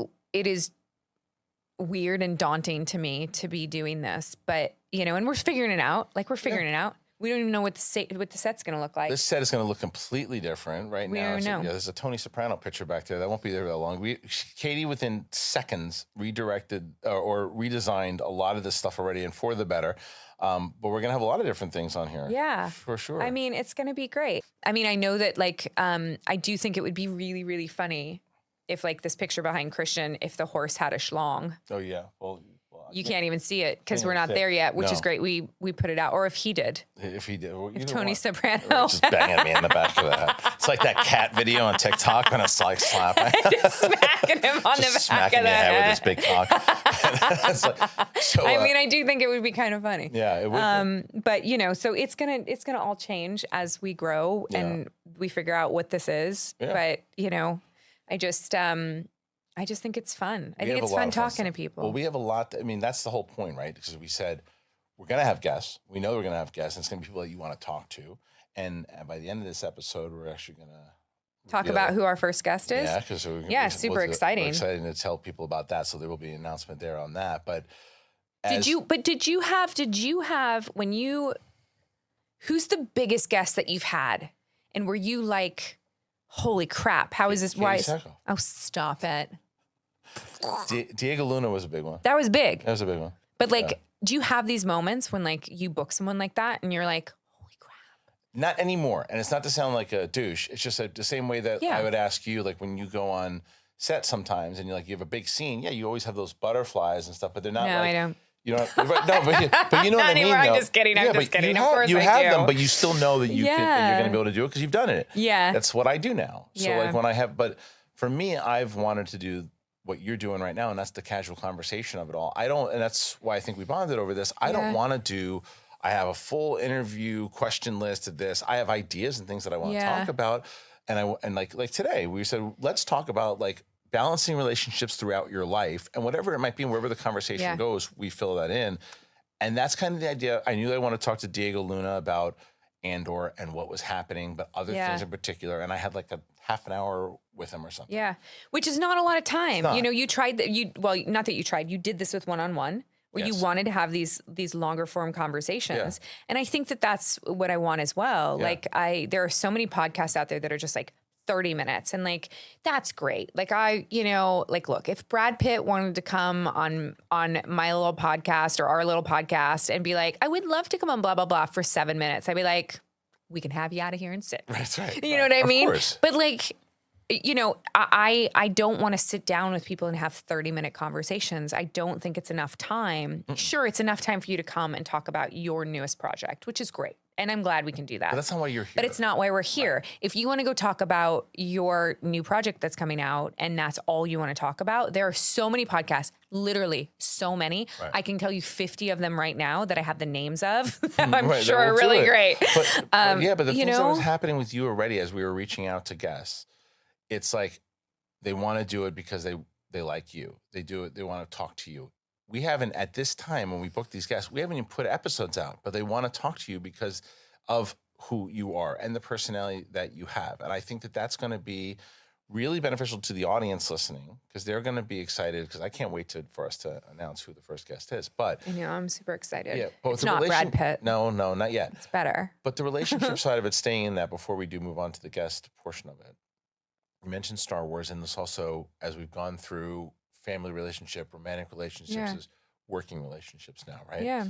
weird and daunting to me to be doing this, but and we're figuring it out. Like, we're figuring it out. We don't even know what the set's going to look like. This set is going to look completely different right now. We don't know. There's a Tony Soprano picture back there. That won't be there that long. Katee, within seconds, redirected or redesigned a lot of this stuff already, and for the better. But we're going to have a lot of different things on here. Yeah. For sure. I mean, it's going to be great. I mean, I know that like, I do think it would be really, really funny if like this picture behind Kristian, if the horse had a schlong. Oh, yeah. Well, you can't even see it because we're not there yet, which is great. We put it out. Or if he did. If he did. Well, if Tony Soprano. Just banging me in the back of the head. It's like that cat video on TikTok when it's like slapping. Just smacking him on the back of the head. With his big cock. I mean, I do think it would be kind of funny. Yeah, it would. But you know, so it's gonna all change as we grow and we figure out what this is. Yeah. But you know, I just think it's fun. I think it's fun talking to people. Well, we have a lot. I mean, that's the whole point, right? Because we said we're going to have guests. We know we're going to have guests. And it's going to be people that you want to talk to. And by the end of this episode, we're actually going to talk about who our first guest is. Yeah, because super exciting. We're excited to tell people about that. So there will be an announcement there on that. But did you have when you? Who's the biggest guest that you've had? And were you like, holy crap? How is this? Why? Oh, stop it. Diego Luna was a big one. That was big. That was a big one. But like, do you have these moments when like you book someone like that and you're like, holy crap? Not anymore. And it's not to sound like a douche. It's just the same way that I would ask you, like when you go on set sometimes and you have a big scene. Yeah, you always have those butterflies and stuff, but they're not. No, I don't. You know, but you know what I mean. I'm just kidding. I'm just kidding. Of course you I have do. them, but you still know that you're going to be able to do it because you've done it. Yeah, that's what I do now. So like when I have, but for me, I've wanted to do what you're doing right now, and that's the casual conversation of it all. And that's why I think we bonded over this. I don't want to do. I have a full interview question list of this. I have ideas and things that I want to talk about, and like today we said let's talk about like balancing relationships throughout your life and whatever it might be, and wherever the conversation goes, we fill that in. And that's kind of the idea. I knew that I wanted to talk to Diego Luna about Andor and what was happening, but other things in particular. And I had like a half an hour with him or something. Yeah, which is not a lot of time. You know, you tried that. Not that you tried. You did this with one-on-one, where you wanted to have these longer form conversations. And I think that that's what I want as well. Like there are so many podcasts out there that are just like 30 minutes. And like, that's great. Like look, if Brad Pitt wanted to come on my little podcast or our little podcast and be like, I would love to come on BlahBlahBlah for 7 minutes. I'd be like, we can have you out of here in 6. That's right. You know what I mean? Course. But like, you know, I don't want to sit down with people and have 30-minute conversations. I don't think it's enough time. Sure, it's enough time for you to come and talk about your newest project, which is great. And I'm glad we can do that. But that's not why you're here. But it's not why we're here. Right. If you want to go talk about your new project that's coming out and that's all you want to talk about, there are so many podcasts, literally so many. Right. I can tell you 50 of them right now that I have the names of. I'm sure are really great. But the things that was happening with you already as we were reaching out to guests, it's like they want to do it because they like you. They do it. They want to talk to you. We haven't, at this time when we book these guests, we haven't even put episodes out, but they want to talk to you because of who you are and the personality that you have. And I think that that's going to be really beneficial to the audience listening because they're going to be excited because I can't wait for us to announce who the first guest is. But I know, I'm super excited. Yeah, but it's not Brad Pitt. No, not yet. It's better. But the relationship side of it, staying in that before we do move on to the guest portion of it. You mentioned Star Wars, and this also, as we've gone through family relationship, romantic relationships, is working relationships now, right? Yeah.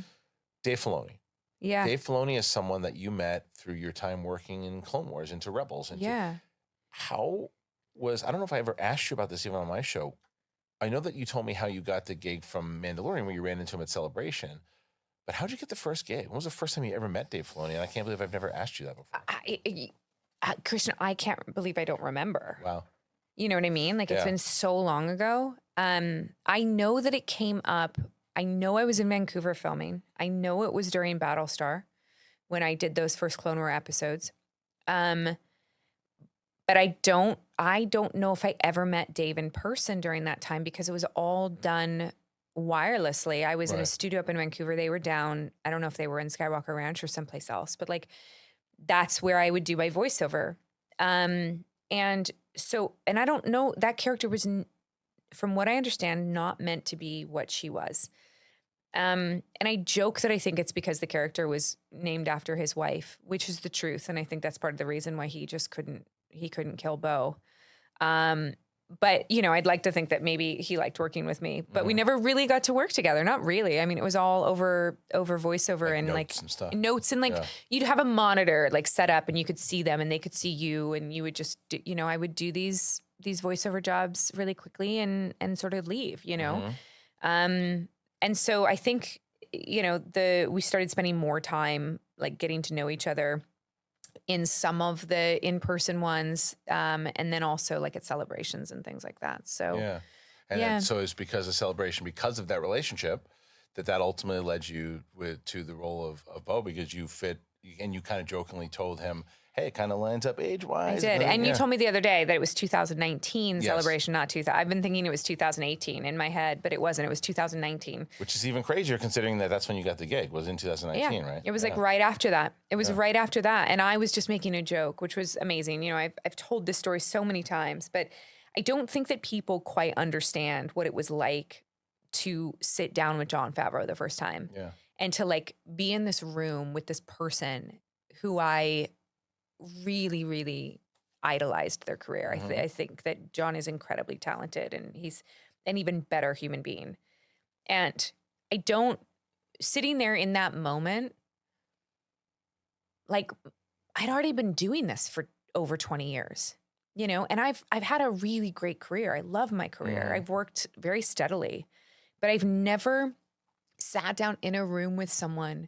Dave Filoni. Yeah. Dave Filoni is someone that you met through your time working in Clone Wars, into Rebels. How was, I don't know if I ever asked you about this even on my show. I know that you told me how you got the gig from Mandalorian when you ran into him at Celebration, but how'd you get the first gig? When was the first time you ever met Dave Filoni? And I can't believe I've never asked you that before. Kristian, I can't believe I don't remember. Wow. You know what I mean? Like it's been so long ago. I know that it came up. I know I was in Vancouver filming. I know it was during Battlestar when I did those first Clone Wars episodes. But I don't know if I ever met Dave in person during that time because it was all done wirelessly. I was in a studio up in Vancouver. They were down. I don't know if they were in Skywalker Ranch or someplace else, but like that's where I would do my voiceover. And I don't know, that character was, from what I understand, not meant to be what she was. And I joke that I think it's because the character was named after his wife, which is the truth. And I think that's part of the reason why he just couldn't kill Bo. But, you know, I'd like to think that maybe he liked working with me, but we never really got to work together. Not really. I mean, it was all over voiceover and notes and you'd have a monitor like set up and you could see them and they could see you, and you would just, you know, I would do these voiceover jobs really quickly and sort of leave, you know? And so I think, you know, we started spending more time like getting to know each other in some of the in-person ones, and then also like at celebrations and things like that. So then, so it's because of celebration, because of that relationship, that ultimately led you to the role of Bo, because you fit, and you kind of jokingly told him, hey, it kind of lines up age-wise. I did. And you told me the other day that it was 2019 celebration, not 2000. I've been thinking it was 2018 in my head, but it wasn't. It was 2019. Which is even crazier considering that that's when you got the gig, was in 2019, right? It was like right after that. It was right after that. And I was just making a joke, which was amazing. You know, I've told this story so many times, but I don't think that people quite understand what it was like to sit down with Jon Favreau the first time. Yeah. And to like be in this room with this person who I really, really idolized their career. I think that Jon is incredibly talented and he's an even better human being. And sitting there in that moment, like I'd already been doing this for over 20 years, you know, and I've had a really great career. I love my career. I've worked very steadily, but I've never sat down in a room with someone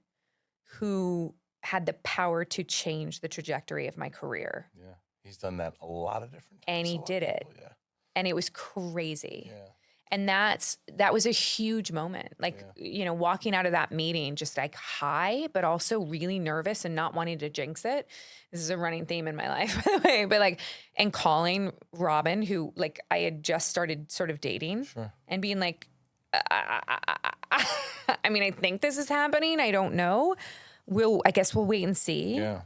who had the power to change the trajectory of my career. Yeah. He's done that a lot of different times. And he did it. Yeah. And it was crazy. Yeah. And that was a huge moment. Like, you know, walking out of that meeting, just like high, but also really nervous and not wanting to jinx it. This is a running theme in my life, by the way, but like, and calling Robin, who like I had just started sort of dating, and being like, I mean, I think this is happening. I don't know. I guess we'll wait and see. Yeah.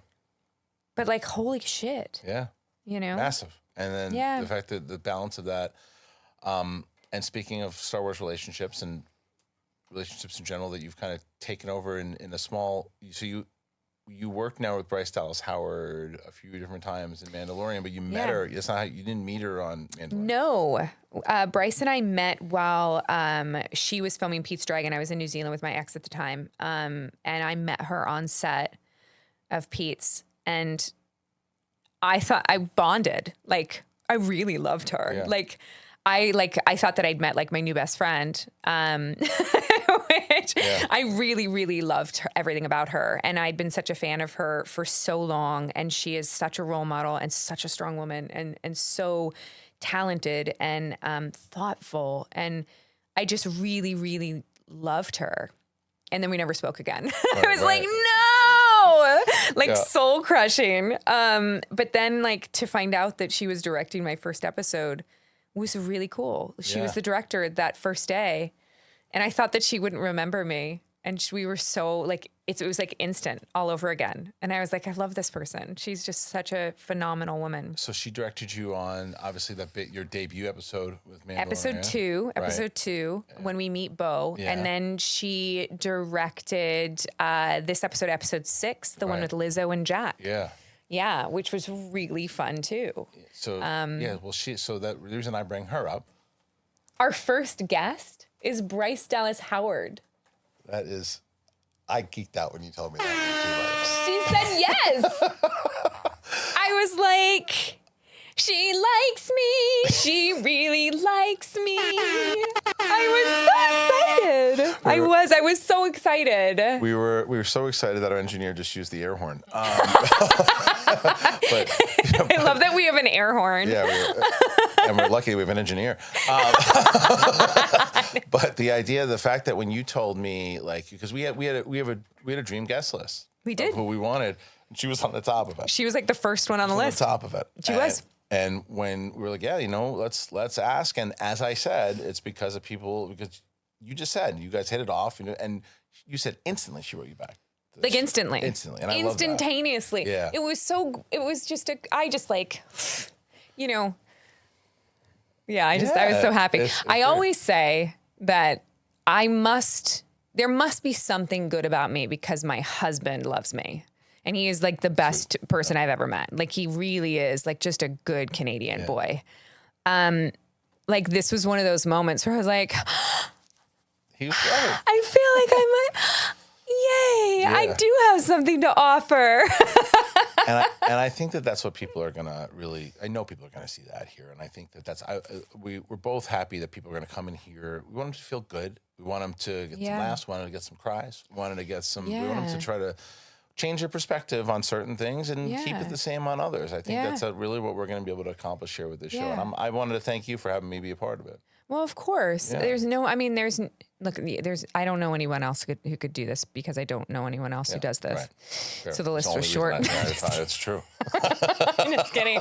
But like, holy shit. Yeah. You know? Massive. And then the fact that the balance of that, and speaking of Star Wars relationships and relationships in general that you've kind of taken over in a small, so you work now with Bryce Dallas Howard a few different times in Mandalorian, but you met her. It's not how you didn't meet her on Mandalorian. No, Bryce and I met while she was filming Pete's Dragon. I was in New Zealand with my ex at the time, and I met her on set of Pete's, and I thought I bonded. Like I really loved her. Yeah. I thought that I'd met like my new best friend, which I really, really loved everything about her. And I'd been such a fan of her for so long. And she is such a role model and such a strong woman and so talented and thoughtful. And I just really, really loved her. And then we never spoke again. I was like, no, soul crushing. But then like to find out that she was directing my first episode was really cool. She was the director that first day, and I thought that she wouldn't remember me. And we were so like, it was like instant all over again. And I was like, I love this person. She's just such a phenomenal woman. So she directed you on obviously your debut episode with Mandalorian. Episode two, when we meet Bo. Yeah. And then she directed this episode 6, the one with Lizzo and Jack. Yeah. Yeah, which was really fun too. So the reason I bring her up. Our first guest is Bryce Dallas Howard. That is, I geeked out when you told me that. She said yes. I was like, she likes me. She really likes me. I was so excited. I was so excited. We were so excited that our engineer just used the air horn. But, I love that we have an air horn. Yeah, and we're lucky we have an engineer. But the fact that when you told me, like, because we had a dream guest list. We did. Of who we wanted. And she was on the top of it. She was like the first one on the list. On the top of it. She was. And when we were like, let's ask. And as I said, it's because you just said, you guys hit it off, and you said instantly she wrote you back. Like instantly. Instantly. And I instantaneously. Yeah. It was just I was so happy. I always say that I must there must be something good about me because my husband loves me. And he is like the best person I've ever met. Like he really is like just a good Canadian boy. Like this was one of those moments where I was like, He was right. I feel like I'm like, yay, I do have something to offer. and I think that that's what people are going to really, I know people are going to see that here. And I think that we're both happy that people are going to come in here. We want them to feel good. We want them to get some laughs. We want them to get some cries. We want them to get some, we want them to try to change your perspective on certain things and keep it the same on others. I think that's really what we're going to be able to accomplish here with this show. And I wanted to thank you for having me be a part of it. Well, of course. Yeah. I don't know anyone else who could do this because I don't know anyone else who does this. Right. Sure. So the list was short. It's true. I'm just kidding.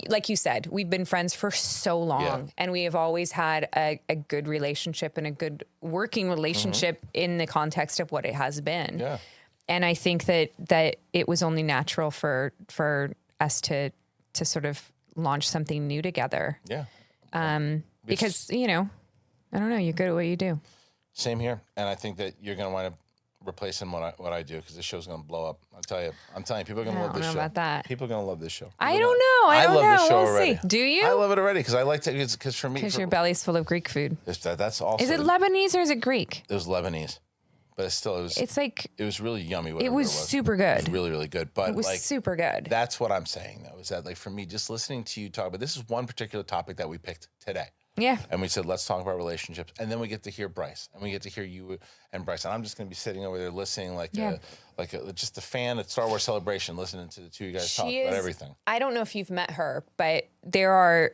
Like you said, we've been friends for so long and we have always had a good relationship and a good working relationship in the context of what it has been. Yeah. And I think that it was only natural for us to sort of launch something new together. Yeah. Because, I don't know, you're good at what you do. Same here. And I think that you're going to wind up replacing what I do because this show's going to blow up. I'm telling you, people are going to love this show. I don't know about that. People are going to love this show. I don't know. I love this show already. See. Do you? I love it already because I like to, because for me. Because your belly's full of Greek food. That's also. Is it Lebanese or is it Greek? It was Lebanese. But it was really yummy. It was super good. It was really, really good. But it was super good. That's what I'm saying though, is that like for me, just listening to you talk about, this is one particular topic that we picked today. Yeah. And we said, let's talk about relationships. And then we get to hear Bryce and we get to hear you and Bryce. And I'm just going to be sitting over there listening just a fan at Star Wars Celebration, listening to the two of you guys talk about everything. I don't know if you've met her, but there are,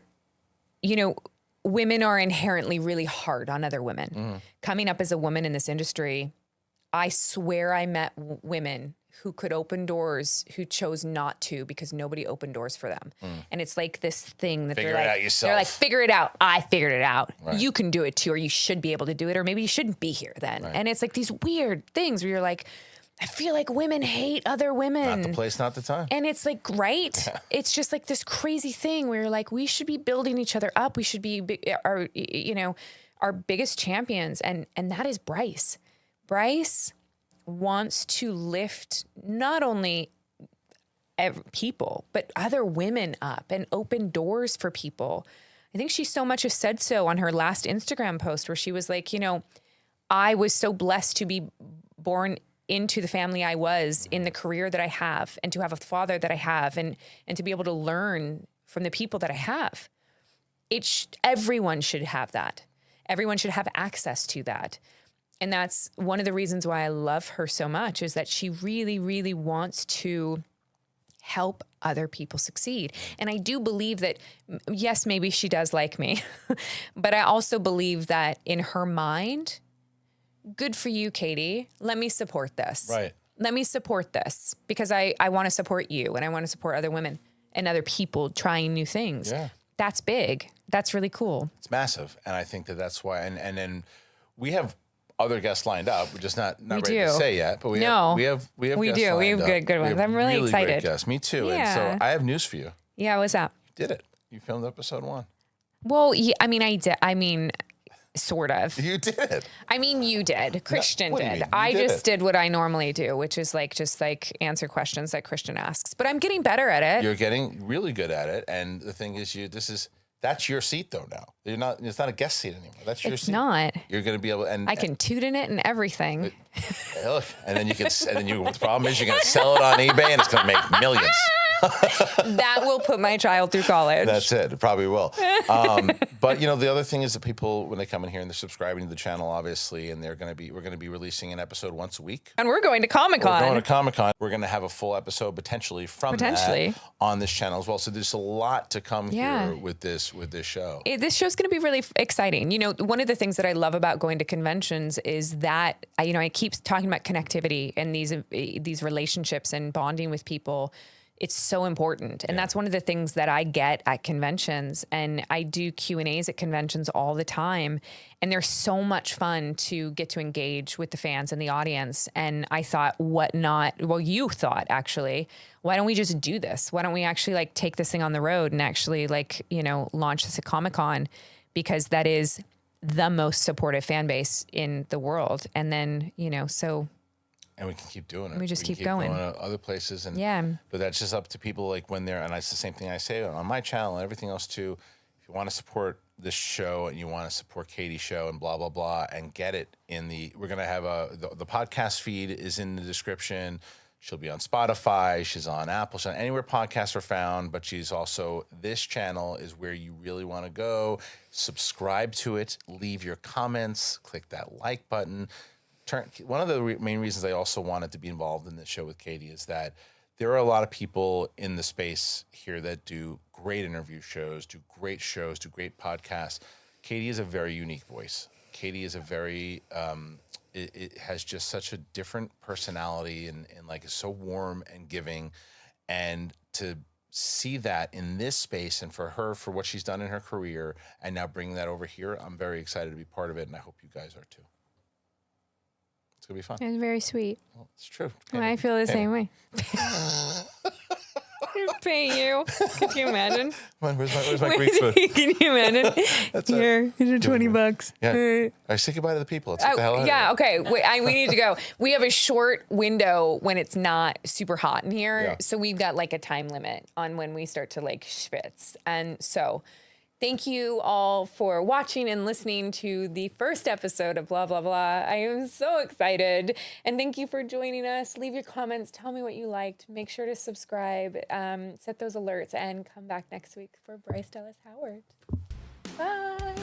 women are inherently really hard on other women. Mm-hmm. Coming up as a woman in this industry, I swear I met women who could open doors who chose not to because nobody opened doors for them. And it's like this thing that figure it out yourself. They're like, figure it out. I figured it out. Right. You can do it too, or you should be able to do it, or maybe you shouldn't be here then. Right. And it's like these weird things where you're like, I feel like women hate other women. Not the place, not the time. And it's like, right? Yeah. It's just like this crazy thing where you're like, we should be building each other up. We should be our biggest champions. And that is Bryce. Bryce wants to lift not only people, but other women up and open doors for people. I think she so much has said so on her last Instagram post where she was like, I was so blessed to be born into the family I was, in the career that I have, and to have a father that I have, and to be able to learn from the people that I have. Everyone should have that. Everyone should have access to that. And that's one of the reasons why I love her so much, is that she really, really wants to help other people succeed. And I do believe that, yes, maybe she does like me, but I also believe that in her mind, good for you, Katee. Let me support this. Right. Let me support this because I want to support you and I want to support other women and other people trying new things. Yeah. That's big. That's really cool. It's massive. And I think that's why, and then we have other guests lined up. We're just not ready to say yet, but we have guests lined up. We have good ones. I'm really excited. Great guests. Me too. Yeah. And so I have news for you. Yeah, what's up? You did it. You filmed episode 1. Well, I did. Sort of. You did it. You did. Kristian did. I just did what I normally do, which is just answer questions that Kristian asks. But I'm getting better at it. You're getting really good at it. And the thing is, that's your seat though now. It's not a guest seat anymore. That's your seat. It's not. You're going to be able to, I can toot in it and everything. Look, and then the problem is you're going to sell it on eBay and it's going to make millions. That will put my child through college. That's it. It probably will. But the other thing is that people, when they come in here and they're subscribing to the channel, obviously, and we're going to be releasing an episode once a week. And we're going to Comic-Con. We're going to have a full episode potentially that on this channel as well. So there's a lot to come here with this show. This show's going to be really exciting. One of the things that I love about going to conventions is that I keep talking about connectivity and these relationships and bonding with people. It's so important. And that's one of the things that I get at conventions. And I do Q&As at conventions all the time. And they're so much fun to get to engage with the fans and the audience. And I thought, you thought actually, why don't we just do this? Why don't we actually take this thing on the road and actually launch this at Comic-Con? Because that is the most supportive fan base in the world. And then, so. And we can keep doing it. We just keep going. To other places. And yeah. But that's just up to people like when they're, and it's the same thing I say on my channel and everything else too. If you want to support this show and you want to support Katie's show and blah, blah, blah, and get it we're going to have the podcast feed is in the description. She'll be on Spotify. She's on Apple. She's on anywhere podcasts are found, but she's also, this channel is where you really want to go. Subscribe to it. Leave your comments. Click that like button. One of the main reasons I also wanted to be involved in this show with Katie is that there are a lot of people in the space here that do great interview shows, do great podcasts. Katie is a very unique voice. Katie is a very, it has just such a different personality and like is so warm and giving. And to see that in this space and for what she's done in her career and now bringing that over here, I'm very excited to be part of it. And I hope you guys are too. It's going to be fun. It's very sweet. Well, it's true. I feel the same way. Paying you. Could you imagine? Where's my Greek food? Can you imagine? Here's your $20. Yeah. I say goodbye to the people. Let's get the hell out of here. Okay. We need to go. We have a short window when it's not super hot in here. Yeah. So we've got like a time limit on when we start to like schwitz. And so thank you all for watching and listening to the first episode of Blah, Blah, Blah. I am so excited. And thank you for joining us. Leave your comments. Tell me what you liked. Make sure to subscribe, set those alerts, and come back next week for Bryce Dallas Howard. Bye.